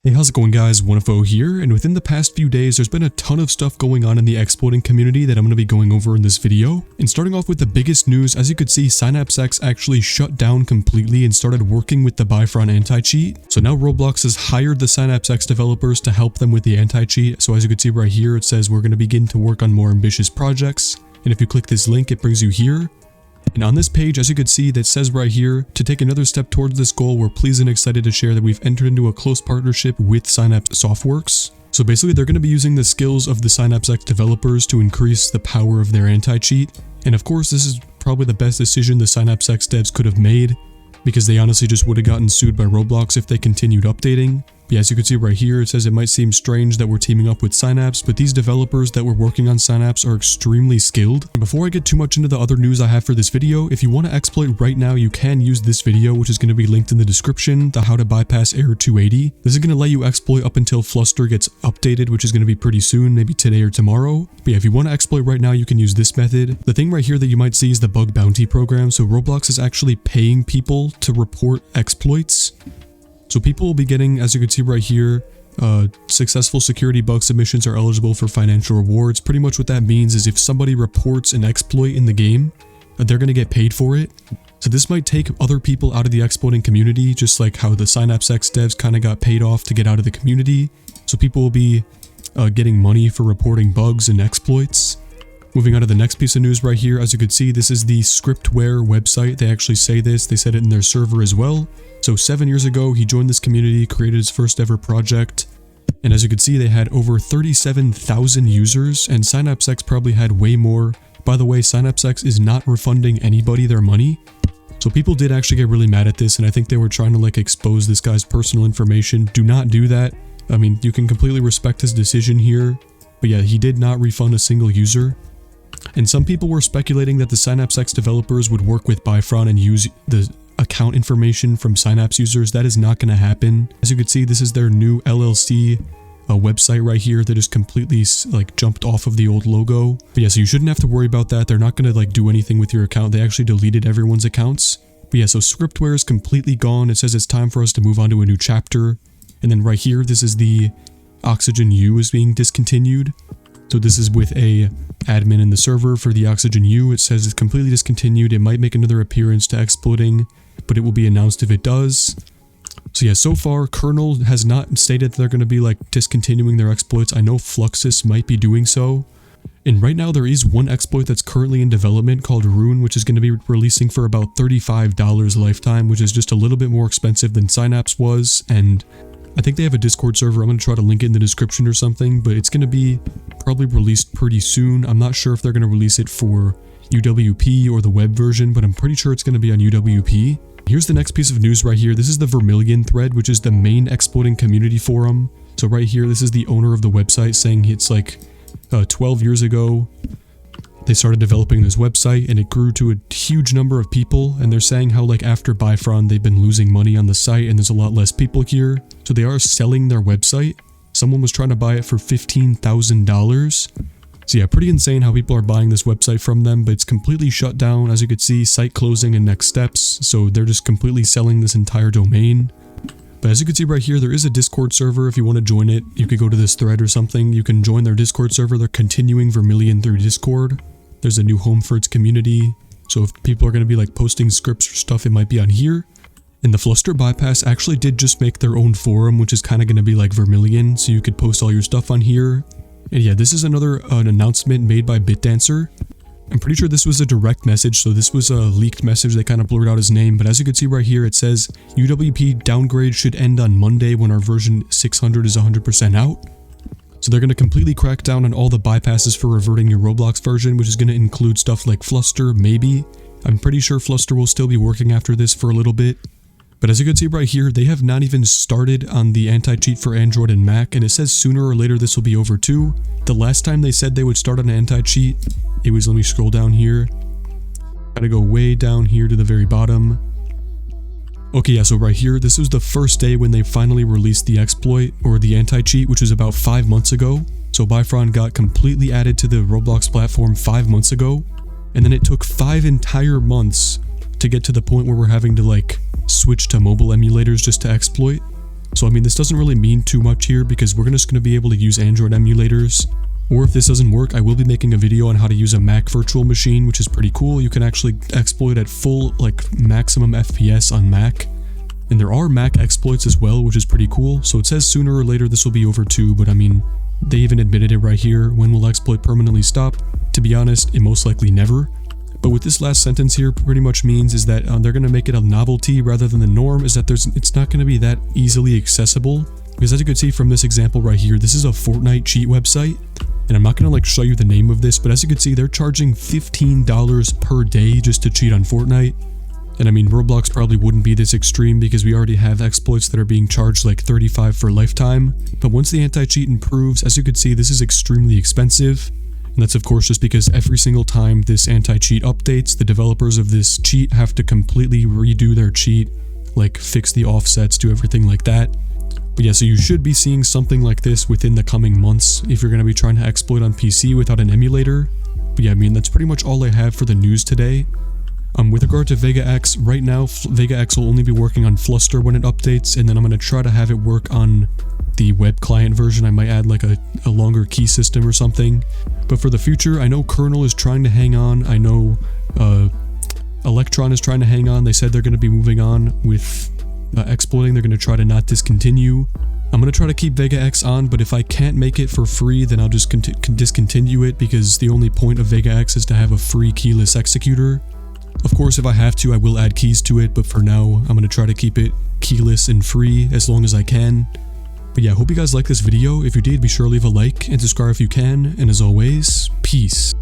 Hey, how's it going guys? 1FO here, and within the past few days there's been a ton of stuff going on in the exploiting community that I'm going to be going over in this video. And starting off with the biggest news, as you could see, Synapse actually shut down completely and started working with the Byfron anti-cheat. So now Roblox has hired the Synapse developers to help them with the anti-cheat. So as you can see right here, it says we're going to begin to work on more ambitious projects. And if you click this link, it brings you here. And on this page, as you can see, that says right here, to take another step towards this goal, we're pleased and excited to share that we've entered into a close partnership with Synapse Softworks. So basically, they're going to be using the skills of the Synapse developers to increase the power of their anti-cheat. And of course, this is probably the best decision the Synapse devs could have made, because they honestly just would have gotten sued by Roblox if they continued updating. But yeah, as you can see right here, it says it might seem strange that we're teaming up with Synapse, but these developers that were working on Synapse are extremely skilled. And before I get too much into the other news I have for this video, if you want to exploit right now, you can use this video, which is going to be linked in the description, the How to Bypass Error 280. This is going to let you exploit up until Fluster gets updated, which is going to be pretty soon, maybe today or tomorrow. But yeah, if you want to exploit right now, you can use this method. The thing right here that you might see is the bug bounty program. So Roblox is actually paying people to report exploits. So people will be getting, as you can see right here, successful security bug submissions are eligible for financial rewards. Pretty much what that means is if somebody reports an exploit in the game, they're going to get paid for it. So this might take other people out of the exploiting community, just like how the Synapse devs kind of got paid off to get out of the community. So people will be getting money for reporting bugs and exploits. Moving on to the next piece of news right here, as you can see, this is the Script-Ware website. They actually say this, they said it in their server as well. So 7 years ago, he joined this community, created his first ever project. And as you can see, they had over 37,000 users, and Synapse probably had way more. By the way, Synapse is not refunding anybody their money. So people did actually get really mad at this, and I think they were trying to like expose this guy's personal information. Do not do that. I mean, you can completely respect his decision here. But yeah, he did not refund a single user. And some people were speculating that the Synapse developers would work with Byfron and use the account information from Synapse users. That is not going to happen. As you can see, this is their new LLC website right here that is completely like jumped off of the old logo. But yeah, so you shouldn't have to worry about that. They're not going to like do anything with your account. They actually deleted everyone's accounts. But yeah, so Script-Ware is completely gone. It says it's time for us to move on to a new chapter. And then right here, this is the Oxygen U is being discontinued. So this is with a admin in the server for the Oxygen U. It says it's completely discontinued. It might make another appearance to exploiting, but it will be announced if it does. So yeah, so far, Kernel has not stated that they're going to be like discontinuing their exploits. I know Fluxus might be doing so. And right now there is one exploit that's currently in development called Rune, which is going to be releasing for about $35 lifetime, which is just a little bit more expensive than Synapse was. And I think they have a Discord server. I'm going to try to link it in the description or something, but it's going to be probably released pretty soon. I'm not sure if they're going to release it for UWP or the web version, but I'm pretty sure it's going to be on UWP. Here's the next piece of news right here. This is the V3rmillion thread, which is the main exploiting community forum. So right here, this is the owner of the website saying it's like 12 years ago. They started developing this website and it grew to a huge number of people, and they're saying how like after Byfron they've been losing money on the site and there's a lot less people here. So they are selling their website. Someone was trying to buy it for $15,000. So yeah, pretty insane how people are buying this website from them, but it's completely shut down. As you could see, site closing and next steps. So they're just completely selling this entire domain. But as you can see right here, there is a Discord server. If you want to join it, you could go to this thread or something. You can join their Discord server. They're continuing V3rmillion through Discord. There's a new home for its community. So if people are going to be like posting scripts or stuff, it might be on here. And the Fluster Bypass actually did just make their own forum, which is kind of going to be like V3rmillion. So you could post all your stuff on here. And yeah, this is an announcement made by BitDancer. I'm pretty sure this was a direct message, so this was a leaked message. They kind of blurred out his name, but as you can see right here, it says UWP downgrade should end on Monday when our version 600 is 100% out. So they're going to completely crack down on all the bypasses for reverting your Roblox version, which is going to include stuff like Fluster, maybe. I'm pretty sure Fluster will still be working after this for a little bit. But as you can see right here, they have not even started on the anti-cheat for Android and Mac, and it says sooner or later this will be over too. The last time they said they would start on an anti-cheat, it was, let me scroll down here. Gotta go way down here to the very bottom. Okay, yeah, so right here, this was the first day when they finally released the exploit, or the anti-cheat, which was about 5 months ago. So Byfron got completely added to the Roblox platform 5 months ago, and then it took 5 entire months to get to the point where we're having to like switch to mobile emulators just to exploit. So I mean, this doesn't really mean too much here because we're just going to be able to use Android emulators. Or if this doesn't work, I will be making a video on how to use a Mac virtual machine, which is pretty cool. You can actually exploit at full, like, maximum FPS on Mac. And there are Mac exploits as well, which is pretty cool. So it says sooner or later this will be over too, but I mean, they even admitted it right here. When will exploit permanently stop? To be honest, it most likely never. But what this last sentence here pretty much means is that they're going to make it a novelty rather than the norm, is that it's not going to be that easily accessible. Because as you can see from this example right here, this is a Fortnite cheat website. And I'm not going to like show you the name of this, but as you can see, they're charging $15 per day just to cheat on Fortnite. And I mean, Roblox probably wouldn't be this extreme because we already have exploits that are being charged like $35 for a lifetime. But once the anti-cheat improves, as you can see, this is extremely expensive. And that's of course just because every single time this anti-cheat updates, the developers of this cheat have to completely redo their cheat, like fix the offsets, do everything like that. But yeah, so you should be seeing something like this within the coming months if you're going to be trying to exploit on PC without an emulator. But yeah, I mean, that's pretty much all I have for the news today. With regard to Vega X, right now, Vega X will only be working on Fluster when it updates, and then I'm going to try to have it work on the web client version. I might add like a longer key system or something. But for the future, I know Kernel is trying to hang on. I know Electron is trying to hang on. They said they're going to be moving on with exploiting. They're going to try to not discontinue. I'm going to try to keep Vega X on, but if I can't make it for free, then I'll just discontinue it because the only point of Vega X is to have a free keyless executor. Of course, if I have to, I will add keys to it, but for now, I'm going to try to keep it keyless and free as long as I can. But yeah, hope you guys like this video. If you did, be sure to leave a like and subscribe if you can, and as always, peace.